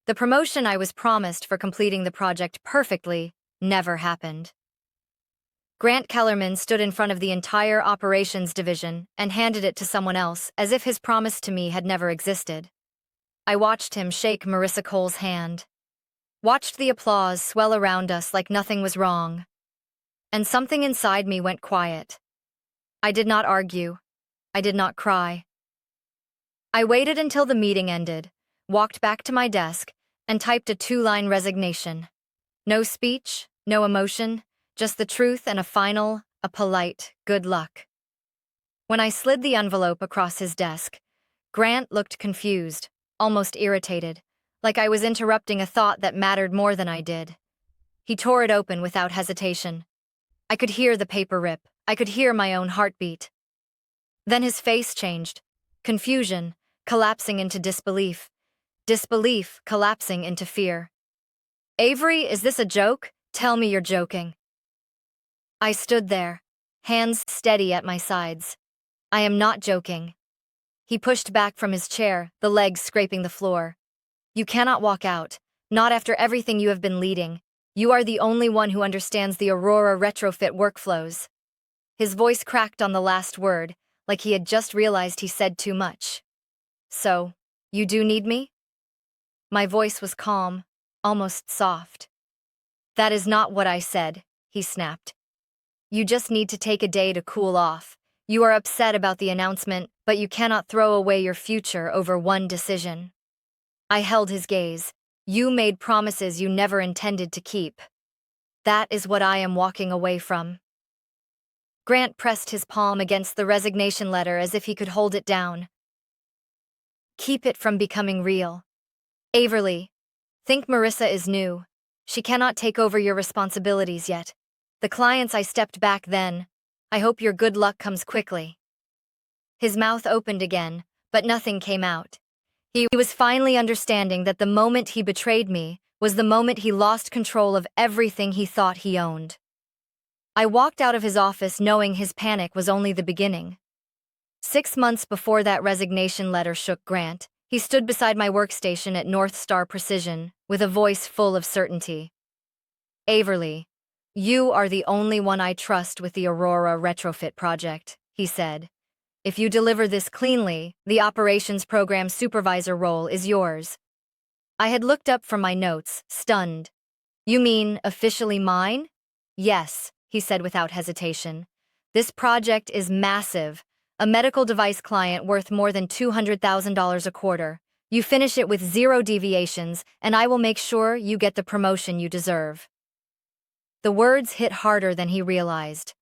The promotion I was promised for completing the project perfectly never happened. Grant Kellerman stood in front of the entire operations division and handed it to someone else as if his promise to me had never existed. I watched him shake Marissa Cole's hand, watched the applause swell around us like nothing was wrong, and something inside me went quiet. I did not argue. I did not cry. I waited until the meeting ended, walked back to my desk, and typed a 2-line resignation. No speech, no emotion, just the truth and a polite, good luck. When I slid the envelope across his desk, Grant looked confused, almost irritated, like I was interrupting a thought that mattered more than I did. He tore it open without hesitation. I could hear the paper rip. I could hear my own heartbeat. Then his face changed. Confusion, collapsing into disbelief. Disbelief, collapsing into fear. "Avery, is this a joke? Tell me you're joking." I stood there, hands steady at my sides. "I am not joking." He pushed back from his chair, the legs scraping the floor. "You cannot walk out, not after everything you have been leading. You are the only one who understands the Aurora retrofit workflows." His voice cracked on the last word, like he had just realized he said too much. "So, you do need me?" My voice was calm, almost soft. "That is not what I said," he snapped. "You just need to take a day to cool off. You are upset about the announcement, but you cannot throw away your future over one decision." I held his gaze. "You made promises you never intended to keep. That is what I am walking away from." Grant pressed his palm against the resignation letter as if he could hold it down. "Keep it from becoming real. Averly, think Marissa is new. She cannot take over your responsibilities yet. The clients I stepped back then. I hope your good luck comes quickly." His mouth opened again, but nothing came out. He was finally understanding that the moment he betrayed me was the moment he lost control of everything he thought he owned. I walked out of his office knowing his panic was only the beginning. 6 months before that resignation letter shook Grant, he stood beside my workstation at North Star Precision with a voice full of certainty. "Averly, you are the only one I trust with the Aurora retrofit project," he said. "If you deliver this cleanly, the operations program supervisor role is yours." I had looked up from my notes, stunned. "You mean officially mine?" "Yes," he said without hesitation. "This project is massive, a medical device client worth more than $200,000 a quarter. You finish it with 0 deviations, and I will make sure you get the promotion you deserve." The words hit harder than he realized.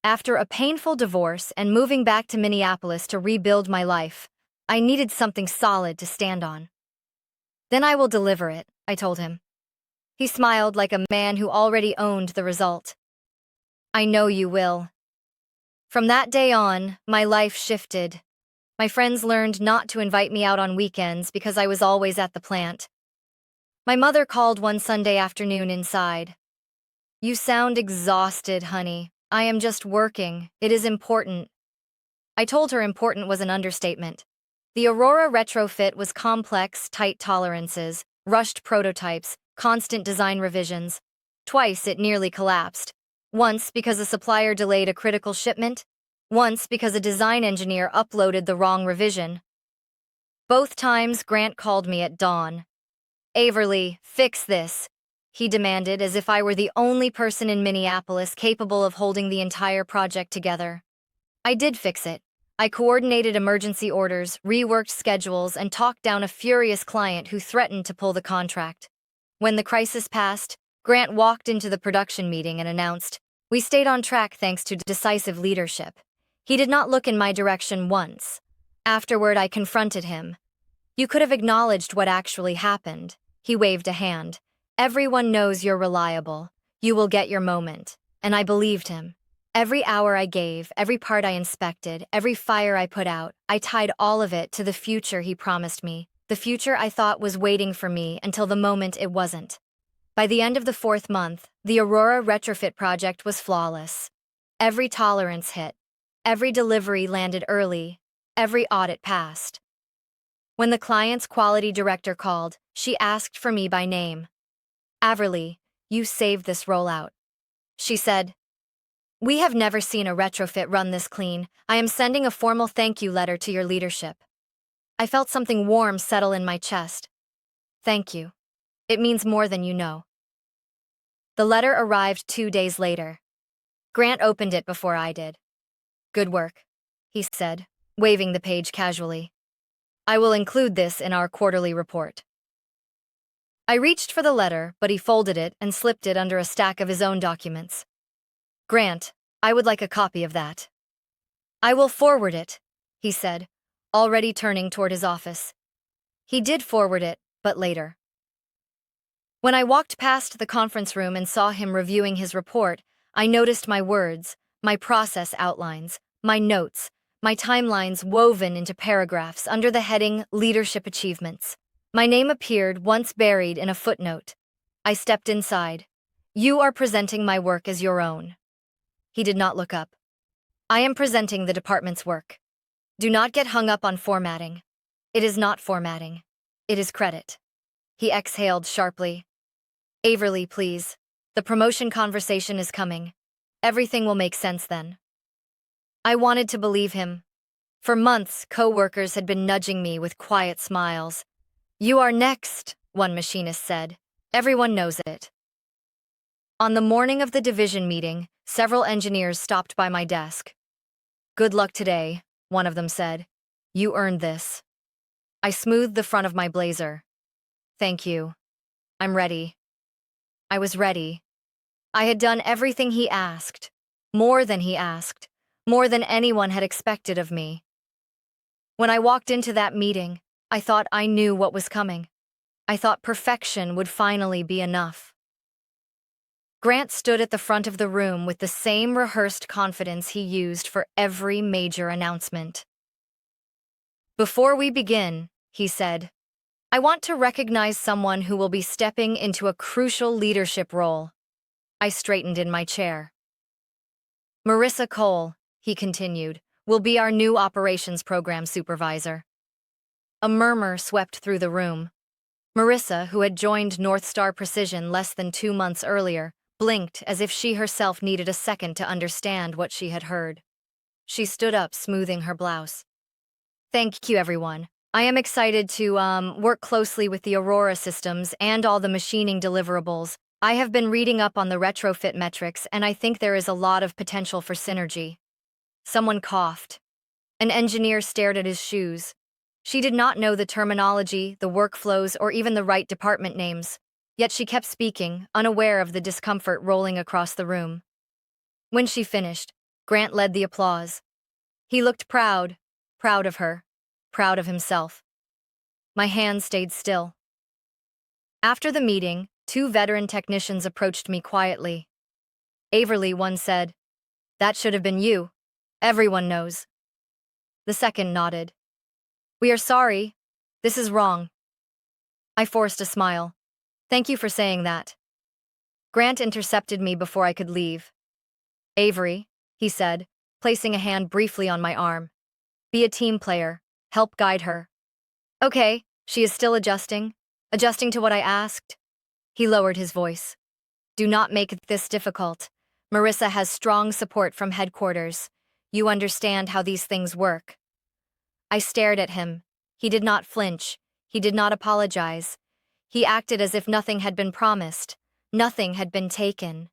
After a painful divorce and moving back to Minneapolis to rebuild my life, I needed something solid to stand on. "Then I will deliver it," I told him. He smiled like a man who already owned the result. "I know you will." From that day on, my life shifted. My friends learned not to invite me out on weekends because I was always at the plant. My mother called one Sunday afternoon inside. "You sound exhausted, honey. I am just working. It is important." I told her important was an understatement. The Aurora retrofit was complex, tight tolerances, rushed prototypes, constant design revisions. Twice it nearly collapsed. Once because a supplier delayed a critical shipment. Once because a design engineer uploaded the wrong revision. Both times Grant called me at dawn. "Averly, fix this," he demanded, as if I were the only person in Minneapolis capable of holding the entire project together. I did fix it. I coordinated emergency orders, reworked schedules, and talked down a furious client who threatened to pull the contract. When the crisis passed, Grant walked into the production meeting and announced, "We stayed on track thanks to decisive leadership." He did not look in my direction once. Afterward, I confronted him. "You could have acknowledged what actually happened." He waved a hand. "Everyone knows you're reliable. You will get your moment." And I believed him. Every hour I gave, every part I inspected, every fire I put out, I tied all of it to the future he promised me, the future I thought was waiting for me until the moment it wasn't. By the end of the 4th month, the Aurora retrofit project was flawless. Every tolerance hit. Every delivery landed early. Every audit passed. When the client's quality director called, she asked for me by name. "Averly, you saved this rollout." She said, "We have never seen a retrofit run this clean. I am sending a formal thank you letter to your leadership." I felt something warm settle in my chest. Thank you. It means more than you know. The letter arrived 2 days later. Grant opened it before I did. "Good work," he said, waving the page casually. "I will include this in our quarterly report." I reached for the letter, but he folded it and slipped it under a stack of his own documents. "Grant, I would like a copy of that." "I will forward it," he said, already turning toward his office. He did forward it, but later. When I walked past the conference room and saw him reviewing his report, I noticed my words, my process outlines, my notes, my timelines woven into paragraphs under the heading Leadership Achievements. My name appeared once buried in a footnote. I stepped inside. "You are presenting my work as your own." He did not look up. "I am presenting the department's work. Do not get hung up on formatting. It is not formatting. It is credit." He exhaled sharply. "Averly, please. The promotion conversation is coming. Everything will make sense then." I wanted to believe him. For months, co-workers had been nudging me with quiet smiles. "You are next," one machinist said. "Everyone knows it." On the morning of the division meeting, several engineers stopped by my desk. "Good luck today," one of them said. "You earned this." I smoothed the front of my blazer. "Thank you. I'm ready." I was ready. I had done everything he asked, more than he asked, more than anyone had expected of me. When I walked into that meeting, I thought I knew what was coming. I thought perfection would finally be enough. Grant stood at the front of the room with the same rehearsed confidence he used for every major announcement. "Before we begin," he said, "I want to recognize someone who will be stepping into a crucial leadership role." I straightened in my chair. "Marissa Cole," he continued, "will be our new operations program supervisor." A murmur swept through the room. Marissa, who had joined North Star Precision less than 2 months earlier, blinked as if she herself needed a second to understand what she had heard. She stood up, smoothing her blouse. "Thank you, everyone. I am excited to work closely with the Aurora systems and all the machining deliverables. I have been reading up on the retrofit metrics, and I think there is a lot of potential for synergy." Someone coughed. An engineer stared at his shoes. She did not know the terminology, the workflows, or even the right department names. Yet she kept speaking, unaware of the discomfort rolling across the room. When she finished, Grant led the applause. He looked proud of her, proud of himself. My hands stayed still. After the meeting, 2 veteran technicians approached me quietly. "Averly," one said, "that should have been you. Everyone knows." The second nodded. "We are sorry. This is wrong." I forced a smile. "Thank you for saying that." Grant intercepted me before I could leave. "Avery," he said, placing a hand briefly on my arm. "Be a team player. Help guide her." "Okay, she is still adjusting to what I asked." He lowered his voice. "Do not make this difficult. Marissa has strong support from headquarters. You understand how these things work." I stared at him. He did not flinch. He did not apologize. He acted as if nothing had been promised, nothing had been taken,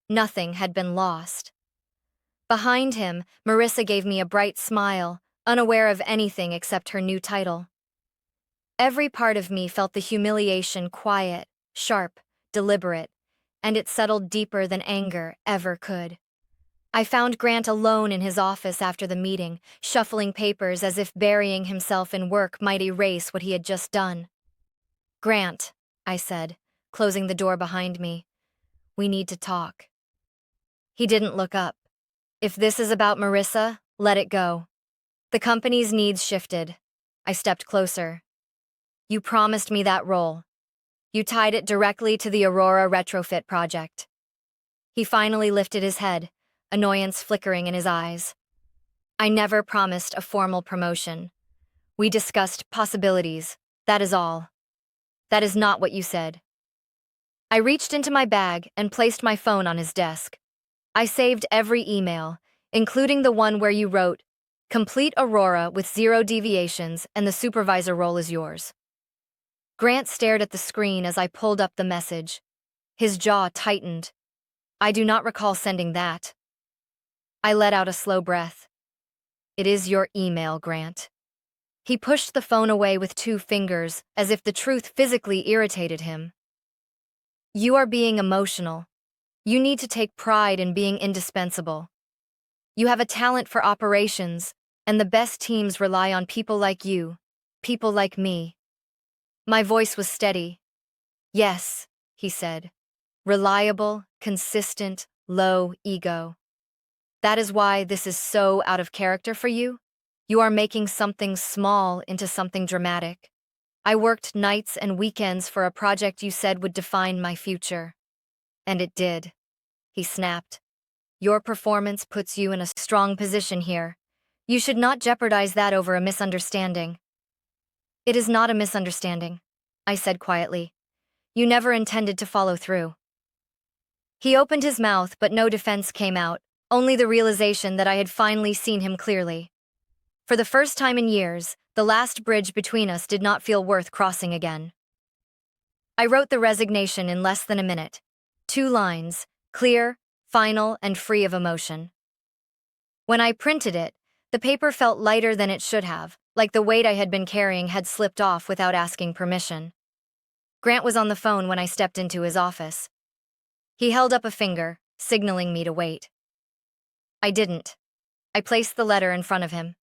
nothing had been lost. Behind him, Marissa gave me a bright smile, unaware of anything except her new title. Every part of me felt the humiliation quiet, sharp, deliberate, and it settled deeper than anger ever could. I found Grant alone in his office after the meeting, shuffling papers as if burying himself in work might erase what he had just done. "Grant," I said, closing the door behind me, "we need to talk." He didn't look up. "If this is about Marissa, let it go." The company's needs shifted. I stepped closer. "You promised me that role. You tied it directly to the Aurora retrofit project." He finally lifted his head, annoyance flickering in his eyes. "I never promised a formal promotion. We discussed possibilities. That is all. That is not what you said. I reached into my bag and placed my phone on his desk. I saved every email, including the one where you wrote, "Complete Aurora with 0 deviations and the supervisor role is yours." Grant stared at the screen as I pulled up the message. His jaw tightened. I do not recall sending that. I let out a slow breath. It is your email, Grant. He pushed the phone away with 2 fingers, as if the truth physically irritated him. You are being emotional. You need to take pride in being indispensable. You have a talent for operations, and the best teams rely on people like you, people like me. My voice was steady. Yes, he said. Reliable, consistent, low ego. That is why this is so out of character for you? You are making something small into something dramatic. I worked nights and weekends for a project you said would define my future. And it did. He snapped. Your performance puts you in a strong position here. You should not jeopardize that over a misunderstanding. It is not a misunderstanding, I said quietly. You never intended to follow through. He opened his mouth, but no defense came out, only the realization that I had finally seen him clearly. For the first time in years, the last bridge between us did not feel worth crossing again. I wrote the resignation in less than a minute. 2 lines, clear, final, and free of emotion. When I printed it, the paper felt lighter than it should have, like the weight I had been carrying had slipped off without asking permission. Grant was on the phone when I stepped into his office. He held up a finger, signaling me to wait. I didn't. I placed the letter in front of him.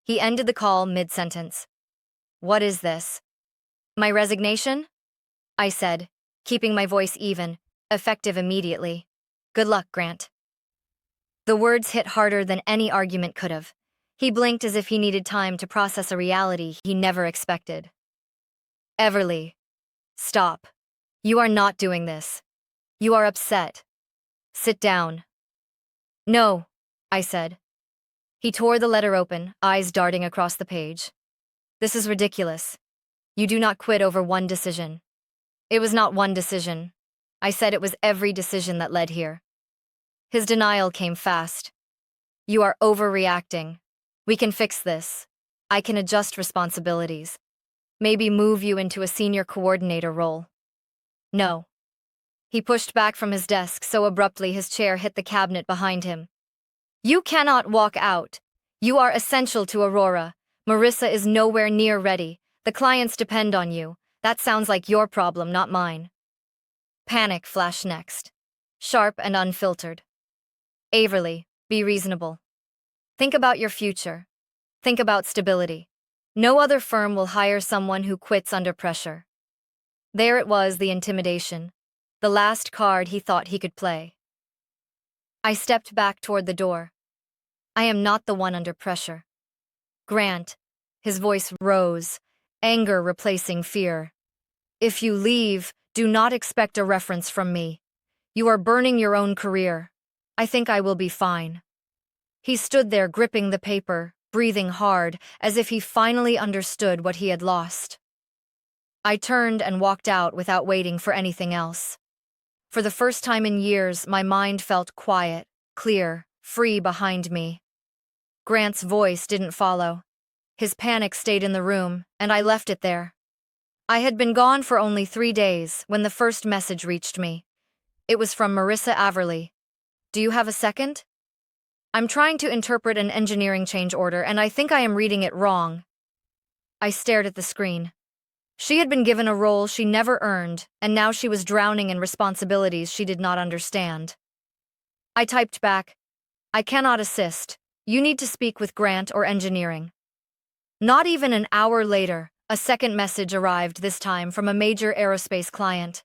He ended the call mid-sentence. What is this? My resignation? I said, keeping my voice even, effective immediately. Good luck, Grant. The words hit harder than any argument could have. He blinked as if he needed time to process a reality he never expected. Everly. Stop. You are not doing this. You are upset. Sit down. No, I said. He tore the letter open, eyes darting across the page. This is ridiculous. You do not quit over one decision. It was not one decision. I said it was every decision that led here. His denial came fast. You are overreacting. We can fix this. I can adjust responsibilities. Maybe move you into a senior coordinator role. No. He pushed back from his desk so abruptly his chair hit the cabinet behind him. You cannot walk out. You are essential to Aurora. Marissa is nowhere near ready. The clients depend on you. That sounds like your problem, not mine. Panic flashed next. Sharp and unfiltered. Averly, be reasonable. Think about your future. Think about stability. No other firm will hire someone who quits under pressure. There it was, the intimidation. The last card he thought he could play. I stepped back toward the door. I am not the one under pressure. Grant, his voice rose, anger replacing fear. If you leave, do not expect a reference from me. You are burning your own career. I think I will be fine. He stood there gripping the paper, breathing hard, as if he finally understood what he had lost. I turned and walked out without waiting for anything else. For the first time in years, my mind felt quiet, clear, free behind me. Grant's voice didn't follow. His panic stayed in the room, and I left it there. I had been gone for only 3 days when the first message reached me. It was from Marissa Averly. Do you have a second? I'm trying to interpret an engineering change order, and I think I am reading it wrong. I stared at the screen. She had been given a role she never earned, and now she was drowning in responsibilities she did not understand. I typed back, I cannot assist. You need to speak with Grant or engineering. Not even an hour later, a second message arrived, this time from a major aerospace client.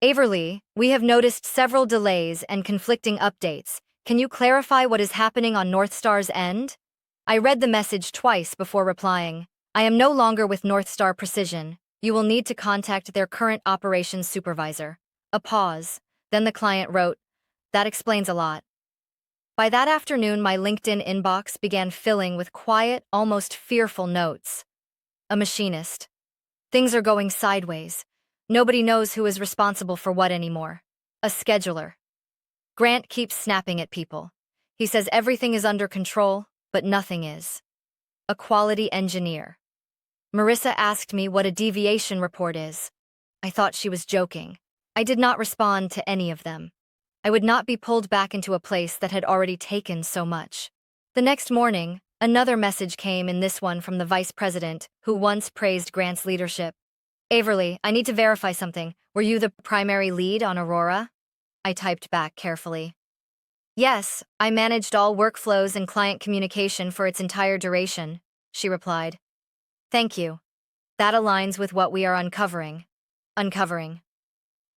Averly, we have noticed several delays and conflicting updates. Can you clarify what is happening on Northstar's end? I read the message twice before replying. I am no longer with Northstar Precision. You will need to contact their current operations supervisor. A pause. Then the client wrote, that explains a lot. By that afternoon, my LinkedIn inbox began filling with quiet, almost fearful notes. a machinist. Things are going sideways. Nobody knows who is responsible for what anymore. A scheduler. Grant keeps snapping at people. He says everything is under control, but nothing is. A quality engineer. Marissa asked me what a deviation report is. I thought she was joking. I did not respond to any of them. I would not be pulled back into a place that had already taken so much. The next morning, another message came, in this one from the vice president, who once praised Grant's leadership. Averly, I need to verify something. Were you the primary lead on Aurora? I typed back carefully. Yes, I managed all workflows and client communication for its entire duration, she replied. Thank you. That aligns with what we are uncovering. Uncovering.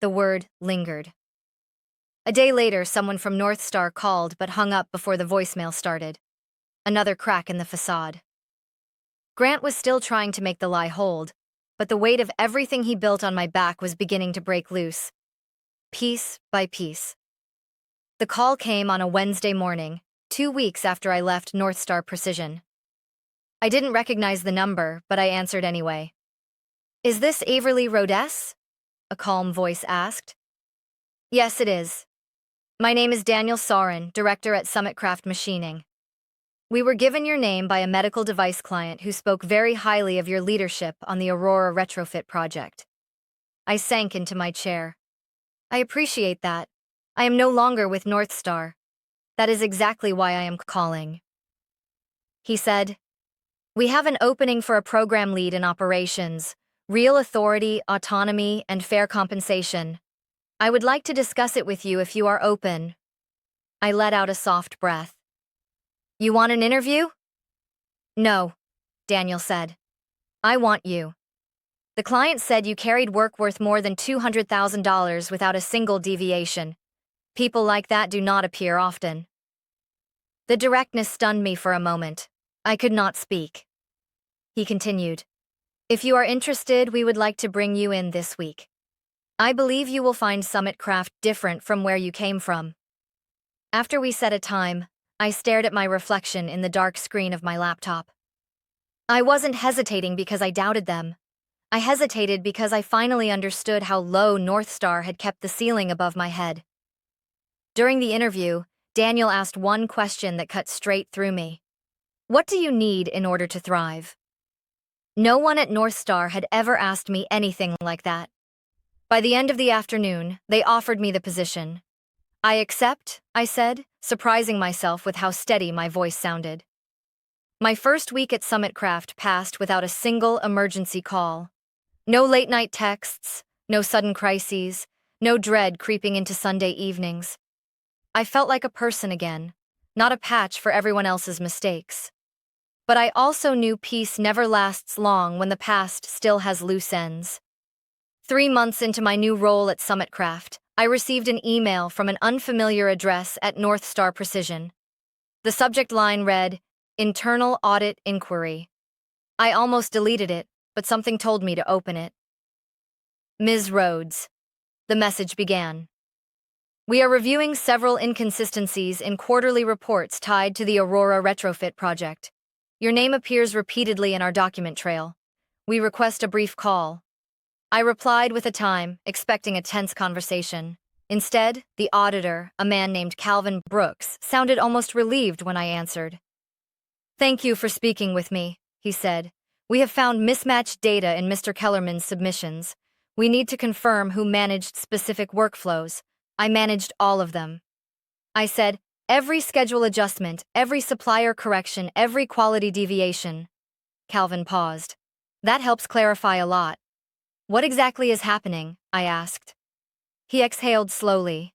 The word lingered. A day later, someone from North Star called but hung up before the voicemail started. Another crack in the facade. Grant was still trying to make the lie hold, but the weight of everything he built on my back was beginning to break loose. Piece by piece. The call came on a Wednesday morning, 2 weeks after I left North Star Precision. I didn't recognize the number, but I answered anyway. Is this Averly Rhodes? A calm voice asked. Yes, it is. My name is Daniel Sorin, director at Summit Craft Machining. We were given your name by a medical device client who spoke very highly of your leadership on the Aurora retrofit project. I sank into my chair. I appreciate that. I am no longer with North Star. That is exactly why I am calling. He said, we have an opening for a program lead in operations, real authority, autonomy, and fair compensation. I would like to discuss it with you if you are open. I let out a soft breath. You want an interview? No, Daniel said. I want you. The client said you carried work worth more than $200,000 without a single deviation. People like that do not appear often. The directness stunned me for a moment. I could not speak. He continued. If you are interested, we would like to bring you in this week. I believe you will find Summit Craft different from where you came from. After we set a time, I stared at my reflection in the dark screen of my laptop. I wasn't hesitating because I doubted them. I hesitated because I finally understood how low North Star had kept the ceiling above my head. During the interview, Daniel asked one question that cut straight through me. What do you need in order to thrive? No one at North Star had ever asked me anything like that. By the end of the afternoon, they offered me the position. I accept, I said, surprising myself with how steady my voice sounded. My first week at Summit Craft passed without a single emergency call. No late-night texts, no sudden crises, no dread creeping into Sunday evenings. I felt like a person again, not a patch for everyone else's mistakes. But I also knew peace never lasts long when the past still has loose ends. 3 months into my new role at Summit Craft, I received an email from an unfamiliar address at North Star Precision. The subject line read, Internal Audit Inquiry. I almost deleted it, but something told me to open it. Ms. Rhodes. The message began. We are reviewing several inconsistencies in quarterly reports tied to the Aurora retrofit project. Your name appears repeatedly in our document trail. We request a brief call. I replied with a time, expecting a tense conversation. Instead, the auditor, a man named Calvin Brooks, sounded almost relieved when I answered. Thank you for speaking with me, he said. We have found mismatched data in Mr. Kellerman's submissions. We need to confirm who managed specific workflows. I managed all of them. I said, every schedule adjustment, every supplier correction, every quality deviation. Calvin paused. That helps clarify a lot. What exactly is happening? I asked. He exhaled slowly.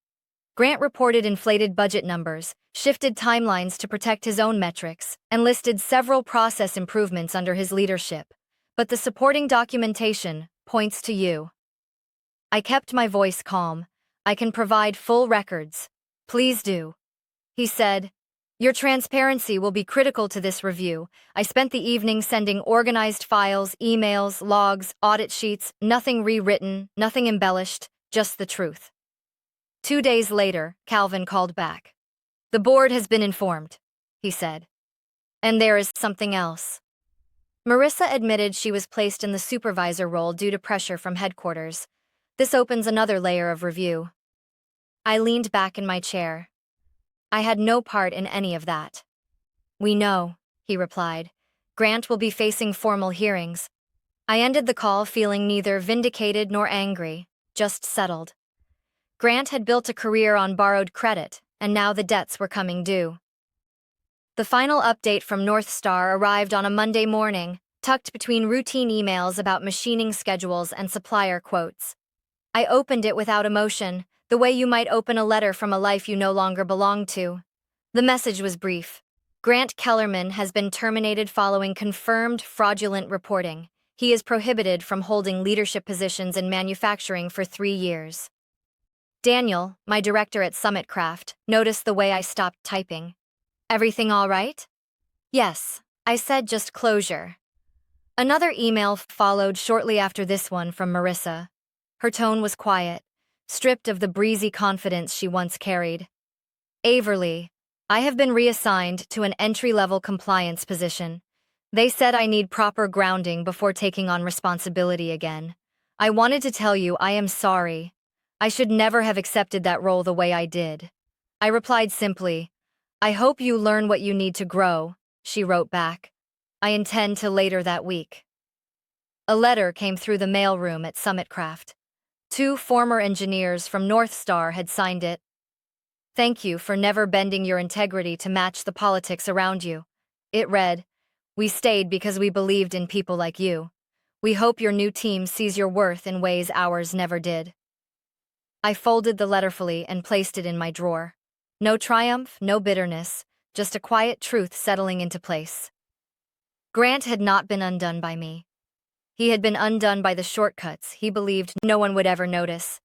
Grant reported inflated budget numbers, shifted timelines to protect his own metrics, and listed several process improvements under his leadership. But the supporting documentation points to you. I kept my voice calm. I can provide full records. Please do. He said, your transparency will be critical to this review. I spent the evening sending organized files, emails, logs, audit sheets, nothing rewritten, nothing embellished, just the truth. 2 days later, Calvin called back. The board has been informed, he said. And there is something else. Marissa admitted she was placed in the supervisor role due to pressure from headquarters. This opens another layer of review. I leaned back in my chair. I had no part in any of that. We know, he replied. Grant will be facing formal hearings. I ended the call feeling neither vindicated nor angry, just settled. Grant had built a career on borrowed credit, and now the debts were coming due. The final update from North Star arrived on a Monday morning, tucked between routine emails about machining schedules and supplier quotes. I opened it without emotion, the way you might open a letter from a life you no longer belong to. The message was brief. Grant Kellerman has been terminated following confirmed fraudulent reporting. He is prohibited from holding leadership positions in manufacturing for 3 years. Daniel, my director at Summit Craft, noticed the way I stopped typing. Everything all right? Yes, I said, just closure. Another email followed shortly after this one from Marissa. Her tone was quiet, stripped of the breezy confidence she once carried. Averly, I have been reassigned to an entry-level compliance position. They said I need proper grounding before taking on responsibility again. I wanted to tell you I am sorry. I should never have accepted that role the way I did. I replied simply, I hope you learn what you need to grow, she wrote back. I intend to later that week. A letter came through the mailroom at Summit Craft. 2 former engineers from North Star had signed it. Thank you for never bending your integrity to match the politics around you. It read, we stayed because we believed in people like you. We hope your new team sees your worth in ways ours never did. I folded the letter fully and placed it in my drawer. No triumph, no bitterness, just a quiet truth settling into place. Grant had not been undone by me. He had been undone by the shortcuts he believed no one would ever notice.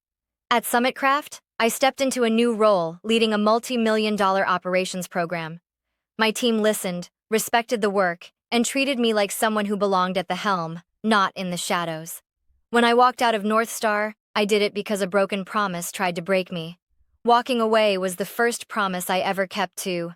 At Summit Craft, I stepped into a new role, leading a multi-million-dollar operations program. My team listened, respected the work, and treated me like someone who belonged at the helm, not in the shadows. When I walked out of North Star, I did it because a broken promise tried to break me. Walking away was the first promise I ever kept to